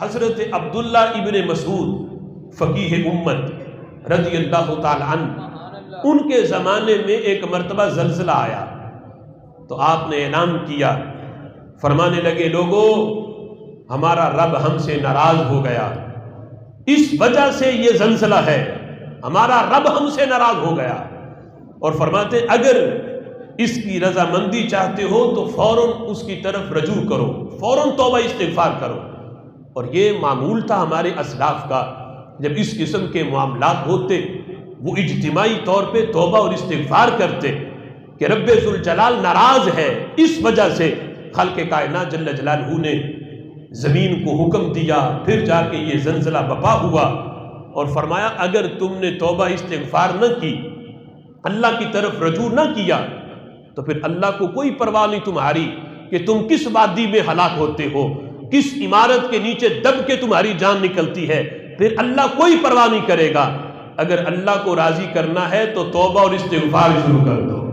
حضرت عبداللہ ابن مسعود فقیہ امت رضی اللہ تعالی عنہ، ان کے زمانے میں ایک مرتبہ زلزلہ آیا تو آپ نے اعلان کیا، فرمانے لگے لوگوں ہمارا رب ہم سے ناراض ہو گیا، اس وجہ سے یہ زلزلہ ہے، ہمارا رب ہم سے ناراض ہو گیا۔ اور فرماتے اگر اس کی رضامندی چاہتے ہو تو فوراً اس کی طرف رجوع کرو، فوراً توبہ استغفار کرو۔ اور یہ معمول تھا ہمارے اسلاف کا، جب اس قسم کے معاملات ہوتے وہ اجتماعی طور پہ توبہ اور استغفار کرتے کہ رب ذوالجلال ناراض ہے، اس وجہ سے خالق کائنات جل جلالہ نے زمین کو حکم دیا، پھر جا کے یہ زلزلہ بپا ہوا۔ اور فرمایا اگر تم نے توبہ استغفار نہ کی، اللہ کی طرف رجوع نہ کیا، تو پھر اللہ کو کوئی پرواہ نہیں تمہاری کہ تم کس وادی میں ہلاک ہوتے ہو، کس عمارت کے نیچے دب کے تمہاری جان نکلتی ہے، پھر اللہ کوئی پرواہ نہیں کرے گا۔ اگر اللہ کو راضی کرنا ہے تو توبہ اور استغفار شروع کر دو۔